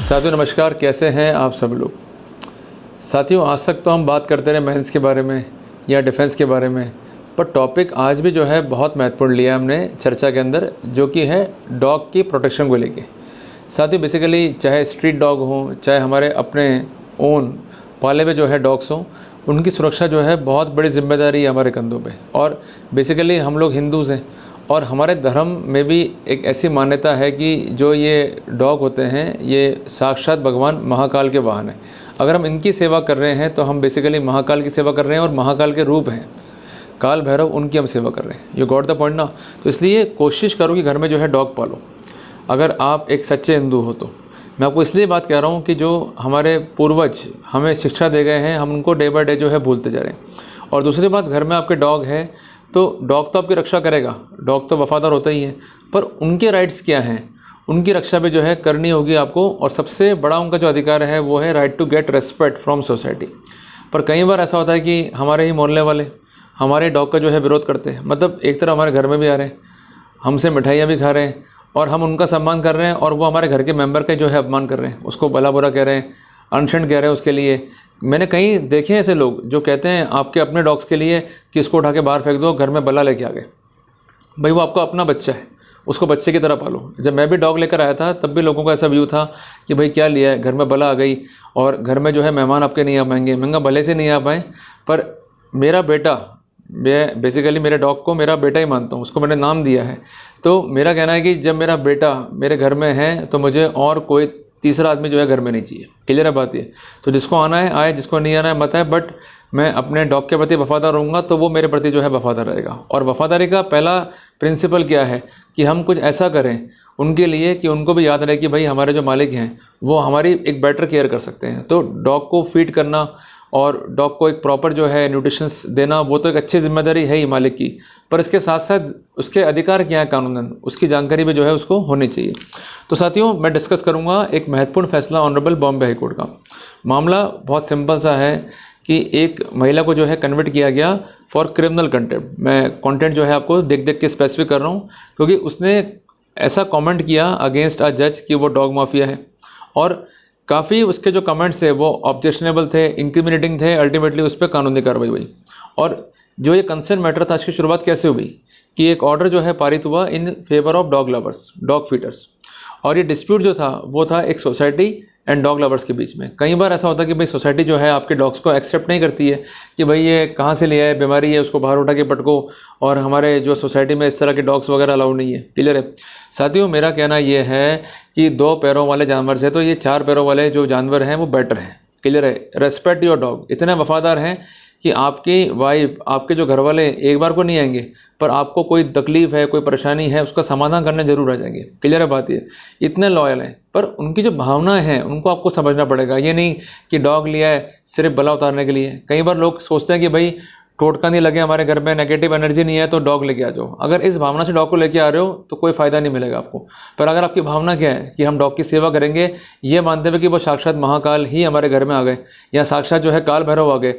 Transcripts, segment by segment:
साथियों नमस्कार, कैसे हैं आप सब लोग। साथियों आज तक तो हम बात करते रहे मेंस के बारे में या डिफेंस के बारे में, पर टॉपिक आज भी जो है बहुत महत्वपूर्ण लिया हमने चर्चा के अंदर, जो कि है डॉग की प्रोटेक्शन को लेके। साथियों बेसिकली चाहे स्ट्रीट डॉग हों, चाहे हमारे अपने ओन पाले हुए जो है डॉग्स हों, उनकी सुरक्षा जो है बहुत बड़ी जिम्मेदारी है हमारे कंधों पे। और बेसिकली हम लोग हिंदूज़ हैं और हमारे धर्म में भी एक ऐसी मान्यता है कि जो ये डॉग होते हैं ये साक्षात भगवान महाकाल के वाहन हैं। अगर हम इनकी सेवा कर रहे हैं तो हम बेसिकली महाकाल की सेवा कर रहे हैं और महाकाल के रूप हैं काल भैरव, उनकी हम सेवा कर रहे हैं। यू गॉट द पॉइंट ना। तो इसलिए कोशिश करो कि घर में जो है डॉग पालो, अगर आप एक सच्चे हिंदू हो तो। मैं आपको इसलिए बात कह रहा हूँ कि जो हमारे पूर्वज हमें शिक्षा दे गए हैं, हम उनको डे बाय डे जो है भूलते जा रहे हैं। और दूसरी बात, घर में आपके डॉग है तो डॉग तो आपकी रक्षा करेगा, डॉग तो वफ़ादार होता ही है, पर उनके राइट्स क्या हैं, उनकी रक्षा भी जो है करनी होगी आपको। और सबसे बड़ा उनका जो अधिकार है वो है right to get respect from society. पर कई बार ऐसा होता है कि हमारे ही मोहल्ले वाले हमारे डॉग का जो है विरोध करते हैं। मतलब एक तरह हमारे घर में भी आ रहे हैं, हमसे मिठाइयाँ भी खा रहे हैं और हम उनका सम्मान कर रहे हैं, और वो हमारे घर के मेंबर का जो है अपमान कर रहे हैं, उसको भला बुरा कह रहे हैं, अनशंड कह रहे हैं उसके लिए। मैंने कहीं देखे हैं ऐसे लोग जो कहते हैं आपके अपने डॉग्स के लिए कि इसको उठा के बाहर फेंक दो, घर में बला लेके आ गए। भाई वो आपका अपना बच्चा है, उसको बच्चे की तरह पालो। जब मैं भी डॉग लेकर आया था तब भी लोगों का ऐसा व्यू था कि भाई क्या लिया है, घर में बला आ गई और घर में जो है मेहमान आपके नहीं आ पाएंगे। महंगा भले से नहीं आ पाए, पर मेरा बेटा, मैं बेसिकली मेरे डॉग को मेरा बेटा ही मानता हूँ, उसको मैंने नाम दिया है। तो मेरा कहना है कि जब मेरा बेटा मेरे घर में है तो मुझे और कोई तीसरा आदमी जो है घर में नहीं चाहिए। क्लियर है बात ये। तो जिसको आना है आए, जिसको नहीं आना है मत आए, बट मैं अपने डॉग के प्रति वफादार रहूँगा तो वो मेरे प्रति जो है वफादार रहेगा। और वफादारी का पहला प्रिंसिपल क्या है कि हम कुछ ऐसा करें उनके लिए कि उनको भी याद रहे कि भाई हमारे जो मालिक हैं वो हमारी एक बेटर केयर कर सकते हैं। तो डॉग को फीड करना और डॉग को एक प्रॉपर जो है न्यूट्रिशंस देना, वो तो एक अच्छी जिम्मेदारी है ही मालिक की, पर इसके साथ साथ उसके अधिकार क्या है कानूनन, उसकी जानकारी भी जो है उसको होनी चाहिए। तो साथियों मैं डिस्कस करूंगा एक महत्वपूर्ण फैसला ऑनरेबल बॉम्बे हाई कोर्ट का। मामला बहुत सिंपल सा है कि एक महिला को जो है कन्विक्ट किया गया फॉर क्रिमिनल कंटेम्प्ट। मैं कंटेंट जो है आपको देख देख के स्पेसिफिक कर रहा हूँ, क्योंकि उसने ऐसा कमेंट किया अगेंस्ट अ जज कि वो डॉग माफिया है, और काफ़ी उसके जो कमेंट्स थे वो ऑब्जेक्शनेबल थे, इंक्रिमिनेटिंग थे। अल्टीमेटली उस पर कानूनी कार्रवाई हुई। और जो ये कंसर्न मैटर था, इसकी शुरुआत कैसे हुई कि एक ऑर्डर जो है पारित हुआ in favour of dog lovers, dog feeders. और ये डिस्प्यूट जो था वो था एक सोसाइटी एंड डॉग लवर्स के बीच में। कई बार ऐसा होता है कि भाई सोसाइटी जो है आपके डॉग्स को एक्सेप्ट नहीं करती है कि भाई ये कहाँ से लिया है, बीमारी है, उसको बाहर उठा के पटको, और हमारे जो सोसाइटी में इस तरह के डॉग्स वगैरह अलाउड नहीं है। क्लियर है साथियों। मेरा कहना ये है कि 2 पैरों वाले जानवर से तो ये 4 पैरों वाले जो जानवर हैं वो बेटर हैं। क्लियर है। Respect your dog. इतने वफादार हैं कि आपकी वाइफ, आपके जो घर वाले एक बार को नहीं आएंगे, पर आपको कोई तकलीफ़ है, कोई परेशानी है, उसका समाधान करने जरूर आ जाएंगे। क्लियर है बात ये। इतने लॉयल हैं, पर उनकी जो भावनाएं हैं उनको आपको समझना पड़ेगा। ये नहीं कि डॉग लिया है सिर्फ बला उतारने के लिए। कई बार लोग सोचते हैं कि भाई टोटका नहीं लगे हमारे घर में, नेगेटिव एनर्जी नहीं है तो डॉग लेके आ जाओ। अगर इस भावना से डॉग को लेके आ रहे हो तो कोई फ़ायदा नहीं मिलेगा आपको। पर अगर आपकी भावना क्या है कि हम डॉग की सेवा करेंगे, ये मानते हुए कि वो साक्षात महाकाल ही हमारे घर में आ गए या साक्षात जो है काल भैरव आ गए,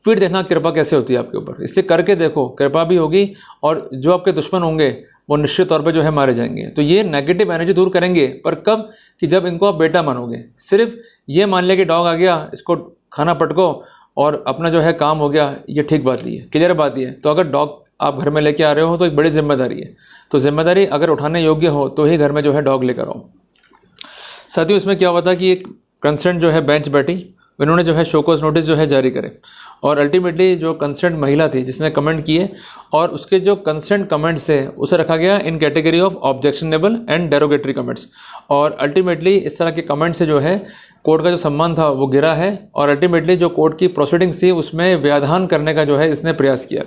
फिर देखना कृपा कैसे होती है आपके ऊपर। इसलिए करके देखो, कृपा भी होगी और जो आपके दुश्मन होंगे वो निश्चित तौर पे जो है मारे जाएंगे। तो ये नेगेटिव एनर्जी दूर करेंगे, पर कब कि जब इनको आप बेटा मानोगे। सिर्फ ये मान लिया कि डॉग आ गया, इसको खाना पटको और अपना जो है काम हो गया, ये ठीक बात नहीं है। क्लियर बात ये है। तो अगर डॉग आप घर में लेके आ रहे हो तो एक बड़ी जिम्मेदारी है। तो जिम्मेदारी अगर उठाने योग्य हो तो ही घर में जो है डॉग लेकर आओ। साथियों इसमें क्या हुआ था कि एक कंसर्न जो है बेंच बैठी, इन्होंने जो है शोकॉज नोटिस जो है जारी करे, और अल्टीमेटली जो कंसर्न महिला थी जिसने कमेंट किए, और उसके जो कंसर्न कमेंट्स है उसे रखा गया in category of objectionable and derogatory comments. और अल्टीमेटली इस तरह के कमेंट से जो है कोर्ट का जो सम्मान था वो गिरा है, और अल्टीमेटली जो कोर्ट की प्रोसीडिंग्स थी उसमें व्याधान करने का जो है इसने प्रयास किया।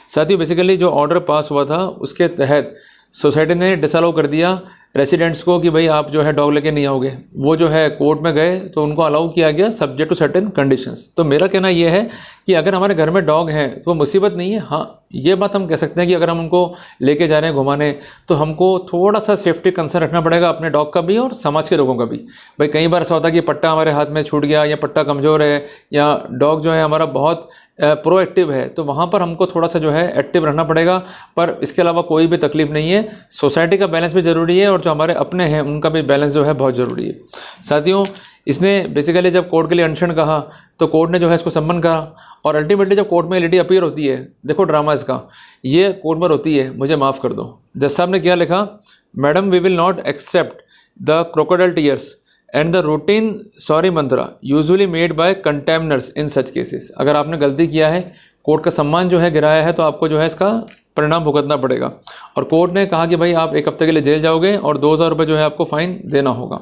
साथियों बेसिकली जो ऑर्डर पास हुआ था उसके तहत सोसाइटी ने डिसअलाउ कर दिया रेसिडेंट्स को कि भाई आप जो है डॉग लेके नहीं आओगे। वो जो है कोर्ट में गए तो उनको अलाउ किया गया सब्जेक्ट टू सर्टेन कंडीशंस। तो मेरा कहना ये है कि अगर हमारे घर में डॉग हैं तो वो मुसीबत नहीं है। हाँ ये बात हम कह सकते हैं कि अगर हम उनको लेके जा रहे हैं घुमाने तो हमको थोड़ा सा सेफ्टी कंसर्न रखना पड़ेगा अपने डॉग का भी और समाज के लोगों का भी। भाई कई बार ऐसा होता है कि पट्टा हमारे हाथ में छूट गया या पट्टा कमज़ोर है या डॉग जो है हमारा बहुत प्रोएक्टिव है, तो वहाँ पर हमको थोड़ा सा जो है एक्टिव रहना पड़ेगा। पर इसके अलावा कोई भी तकलीफ नहीं है। सोसाइटी का बैलेंस भी ज़रूरी है और और जो हमारे अपने हैं उनका भी बैलेंस जो है बहुत ज़रूरी है। साथियों, इसने बेसिकली जब कोर्ट के लिए अनशन कहा तो कोर्ट ने जो है इसको सम्मन करा, और अल्टीमेटली जब कोर्ट में लेडी अपीयर होती है, देखो ड्रामा इसका, ये कोर्ट में रोती है, मुझे माफ़ कर दो। जज साहब ने क्या लिखा, madam we will not accept the crocodile tears and the routine sorry mantra usually made by contemners in such cases. अगर आपने गलती किया है, कोर्ट का सम्मान जो है गिराया है, तो आपको जो है इसका परिणाम भुगतना पड़ेगा। और कोर्ट ने कहा कि भाई आप 1 हफ्ते के लिए जेल जाओगे और 2000 रुपये जो है आपको फ़ाइन देना होगा।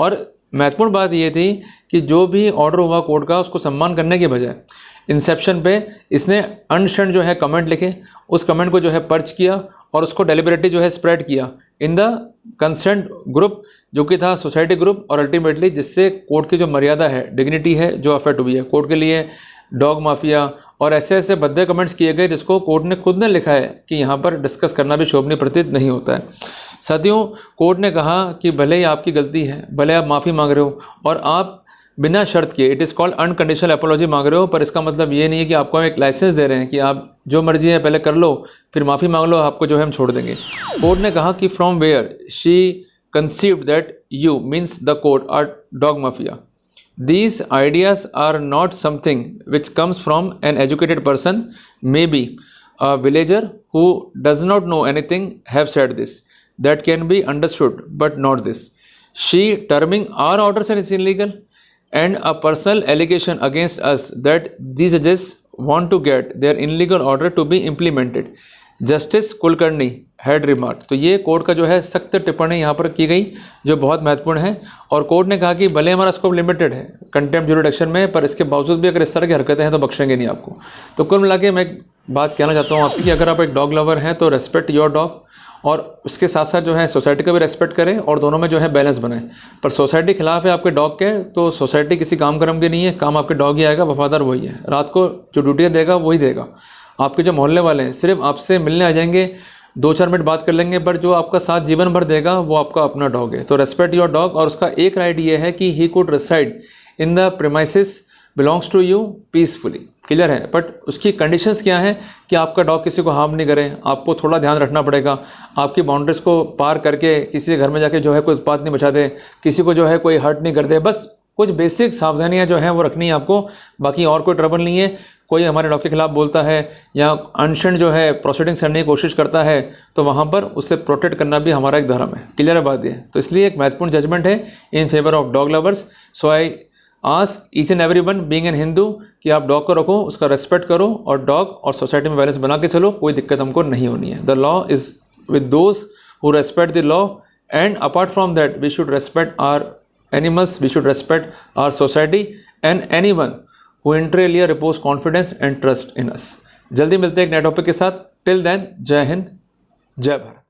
और महत्वपूर्ण बात ये थी कि जो भी ऑर्डर हुआ कोर्ट का, उसको सम्मान करने के बजाय इंसेप्शन पे इसने अनशंड जो है कमेंट लिखे, उस कमेंट को जो है पर्च किया और उसको डेलिबरेटली जो है स्प्रेड किया इन द कंसर्न ग्रुप, जो कि था सोसाइटी ग्रुप, और अल्टीमेटली जिससे कोर्ट की जो मर्यादा है, डिग्निटी है, जो अफेक्ट हुई है। कोर्ट के लिए डॉग माफिया और ऐसे ऐसे भद्दे कमेंट्स किए गए जिसको कोर्ट ने खुद ने लिखा है कि यहाँ पर डिस्कस करना भी शोभनीय प्रतीत नहीं होता है। साथियों, कोर्ट ने कहा कि भले ही आपकी गलती है, भले आप माफ़ी मांग रहे हो और आप बिना शर्त के, it is called unconditional apology मांग रहे हो, पर इसका मतलब ये नहीं है कि आपको हम एक लाइसेंस दे रहे हैं कि आप जो मर्जी है पहले कर लो, फिर माफ़ी मांग लो, आपको जो है हम छोड़ देंगे। कोर्ट ने कहा कि from where she conceived that you means the court are dog mafia, these ideas are not something which comes from an educated person, maybe a villager who does not know anything have said this, that can be understood but not this. She terming our orders as illegal and a personal allegation against us that these judges want to get their illegal order to be implemented, justice Kulkarni had remark. तो ये court का जो है सख्त टिप्पणी यहाँ पर की गई, जो बहुत महत्वपूर्ण है। और कोर्ट ने कहा कि भले हमारा स्कोप लिमिटेड है कंटेम्प्ट ज्यूरिडिक्शन में, पर इसके बावजूद भी अगर इस तरह की हरकतें हैं तो बख्शेंगे नहीं आपको। तो कुल मिला के मैं एक बात कहना चाहता हूँ आपसे कि अगर आप एक डॉग लवर हैं तो रेस्पेक्ट योर डॉग, और उसके साथ साथ जो है सोसाइटी का भी रेस्पेक्ट करें, और दोनों में जो है बैलेंस बनाएं। पर सोसाइटी खिलाफ है आपके डॉग के, तो सोसाइटी किसी काम कर्म की नहीं है, काम आपके डॉग ही आएगा, वफादार वही है, रात को जो ड्यूटियाँ देगा वही देगा। आपके जो मोहल्ले वाले हैं सिर्फ आपसे मिलने आ जाएंगे, 2-4 मिनट बात कर लेंगे, पर जो आपका साथ जीवन भर देगा वो आपका अपना डॉग है। तो रेस्पेक्ट योर डॉग। और उसका एक राइट ये है कि he could reside in the premises belongs to you peacefully, clear है। बट उसकी कंडीशंस क्या है कि आपका डॉग किसी को हार्म नहीं करे, आपको थोड़ा ध्यान रखना पड़ेगा, आपकी बाउंड्रीज को पार करके किसी के घर में जाके जो है कोई उत्पात नहीं मचा दे, किसी को जो है कोई हर्ट नहीं कर दे, बस कुछ बेसिक सावधानियां जो हैं वो रखनी है आपको, बाकी और कोई ट्रबल नहीं है। कोई हमारे डॉग के खिलाफ बोलता है या अनशंड जो है प्रोसीडिंग्स करने की कोशिश करता है तो वहाँ पर उससे प्रोटेक्ट करना भी हमारा एक धर्म है, क्लियर है बात ये। तो इसलिए एक महत्वपूर्ण जजमेंट है in favour of dog lovers. So I ask each and everyone being an Hindu कि आप डॉग को रखो, उसका रेस्पेक्ट करो, और डॉग और सोसाइटी में बैलेंस बना के चलो, कोई दिक्कत हमको नहीं होनी है। The law is with those who respect the law, and apart from that we should respect our animals, we should respect our society and anyone who inter alia repose confidence and trust in us. जल्दी मिलते हैं एक नए topic के साथ। Till then, जय हिंद, जय भारत।